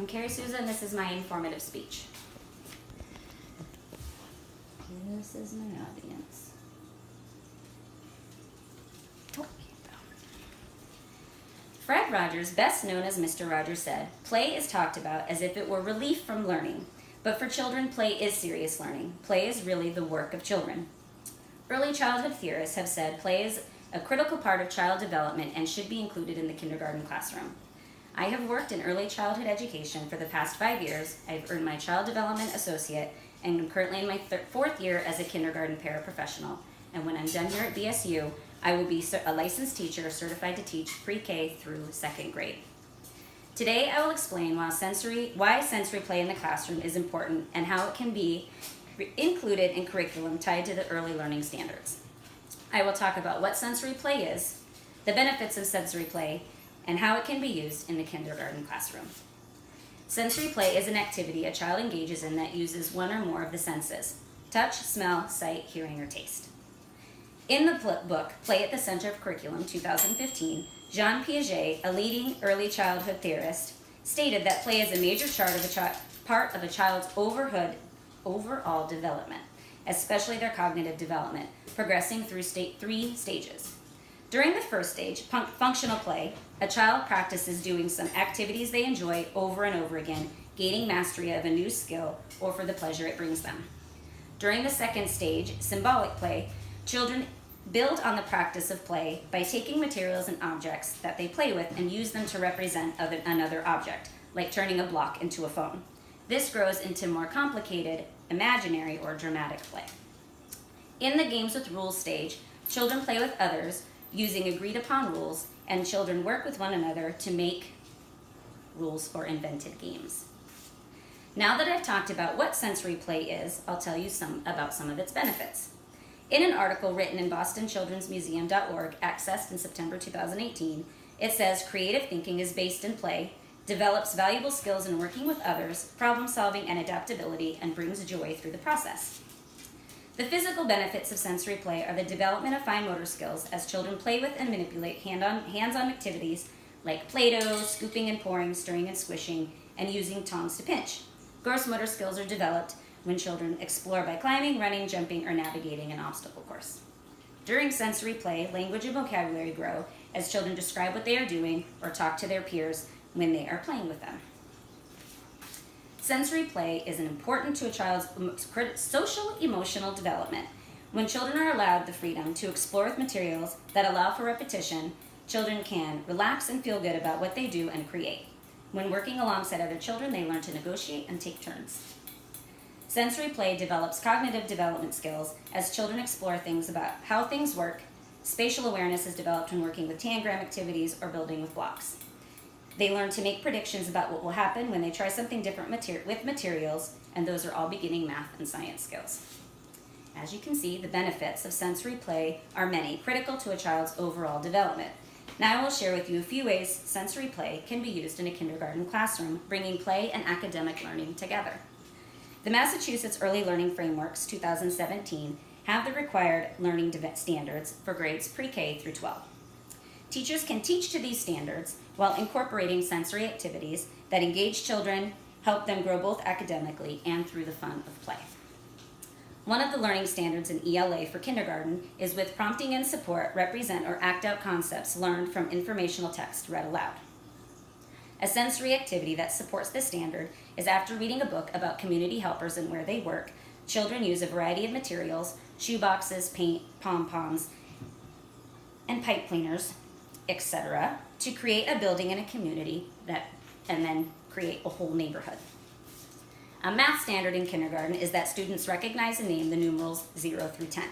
I'm Carrie Souza, and this is my informative speech. This is my audience. Fred Rogers, best known as Mr. Rogers, said, "Play is talked about as if it were relief from learning. But for children, play is serious learning. Play is really the work of children." Early childhood theorists have said play is a critical part of child development and should be included in the kindergarten classroom. I have worked in early childhood education for the past 5 years. I've earned my Child Development Associate and am currently in my fourth year as a kindergarten paraprofessional. And when I'm done here at BSU, I will be a licensed teacher certified to teach pre-K through 2nd grade. Today I will explain why sensory play in the classroom is important and how it can be included in curriculum tied to the early learning standards. I will talk about what sensory play is, the benefits of sensory play, and how it can be used in the kindergarten classroom. Sensory play is an activity a child engages in that uses one or more of the senses: touch, smell, sight, hearing, or taste. In the book, Play at the Center of Curriculum, 2015, Jean Piaget, a leading early childhood theorist, stated that play is a major part of a child's overall development, especially their cognitive development, progressing through 3 stages. During the first stage, functional play, a child practices doing some activities they enjoy over and over again, gaining mastery of a new skill or for the pleasure it brings them. During the second stage, symbolic play, children build on the practice of play by taking materials and objects that they play with and use them to represent another object, like turning a block into a phone. This grows into more complicated, imaginary, or dramatic play. In the games with rules stage, children play with others using agreed upon rules, and children work with one another to make rules for invented games. Now that I've talked about what sensory play is, I'll tell you about some of its benefits. In an article written in bostonchildrensmuseum.org, accessed in September 2018, it says creative thinking is based in play, develops valuable skills in working with others, problem solving and adaptability, and brings joy through the process. The physical benefits of sensory play are the development of fine motor skills as children play with and manipulate hands-on activities like Play-Doh, scooping and pouring, stirring and squishing, and using tongs to pinch. Gross motor skills are developed when children explore by climbing, running, jumping, or navigating an obstacle course. During sensory play, language and vocabulary grow as children describe what they are doing or talk to their peers when they are playing with them. Sensory play is important to a child's social emotional development. When children are allowed the freedom to explore with materials that allow for repetition, children can relax and feel good about what they do and create. When working alongside other children, they learn to negotiate and take turns. Sensory play develops cognitive development skills as children explore things about how things work. Spatial awareness is developed when working with tangram activities or building with blocks. They learn to make predictions about what will happen when they try something different with materials, and those are all beginning math and science skills. As you can see, the benefits of sensory play are many, critical to a child's overall development. Now I will share with you a few ways sensory play can be used in a kindergarten classroom, bringing play and academic learning together. The Massachusetts Early Learning Frameworks 2017 have the required learning standards for grades pre-K through 12. Teachers can teach to these standards while incorporating sensory activities that engage children, help them grow both academically and through the fun of play. One of the learning standards in ELA for kindergarten is with prompting and support, represent or act out concepts learned from informational text read aloud. A sensory activity that supports this standard is after reading a book about community helpers and where they work, children use a variety of materials, shoe boxes, paint, pom-poms, and pipe cleaners, etc., to create a building in a community and then create a whole neighborhood. A math standard in kindergarten is that students recognize and name the numerals 0 through 10.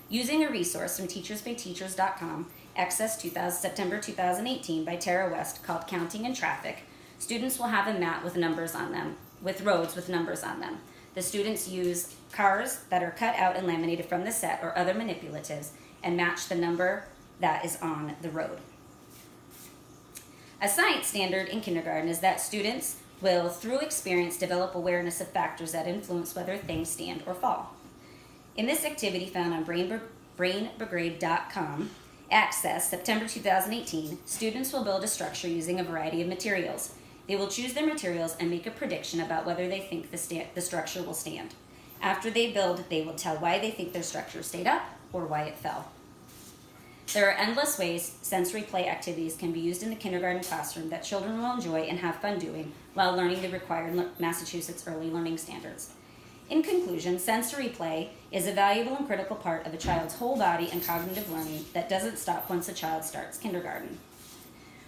Using a resource from teachersbyteachers.com, accessed September 2018 by Tara West, called Counting in Traffic, students will have a mat with numbers on them, with roads with numbers on them. The students use cars that are cut out and laminated from the set or other manipulatives and match the number that is on the road. A science standard in kindergarten is that students will, through experience, develop awareness of factors that influence whether things stand or fall. In this activity found on brainbrigade.com, access September 2018, students will build a structure using a variety of materials. They will choose their materials and make a prediction about whether they think the structure will stand. After they build, they will tell why they think their structure stayed up or why it fell. There are endless ways sensory play activities can be used in the kindergarten classroom that children will enjoy and have fun doing while learning the required Massachusetts early learning standards. In conclusion, sensory play is a valuable and critical part of a child's whole body and cognitive learning that doesn't stop once a child starts kindergarten.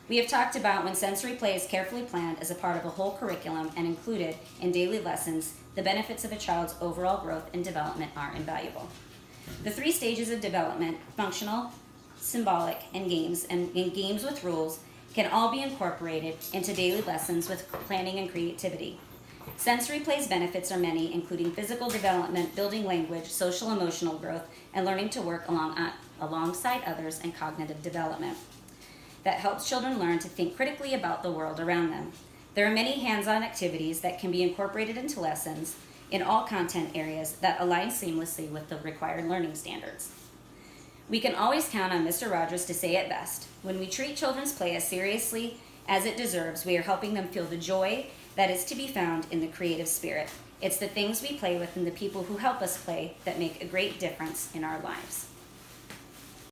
We have talked about when sensory play is carefully planned as a part of a whole curriculum and included in daily lessons, the benefits of a child's overall growth and development are invaluable. The 3 stages of development, functional, symbolic, and games with rules, can all be incorporated into daily lessons with planning and creativity. Sensory play's benefits are many, including physical development, building language, social emotional growth, and learning to work alongside others and cognitive development. That helps children learn to think critically about the world around them. There are many hands-on activities that can be incorporated into lessons in all content areas that align seamlessly with the required learning standards. We can always count on Mr. Rogers to say it best. When we treat children's play as seriously as it deserves, we are helping them feel the joy that is to be found in the creative spirit. It's the things we play with and the people who help us play that make a great difference in our lives.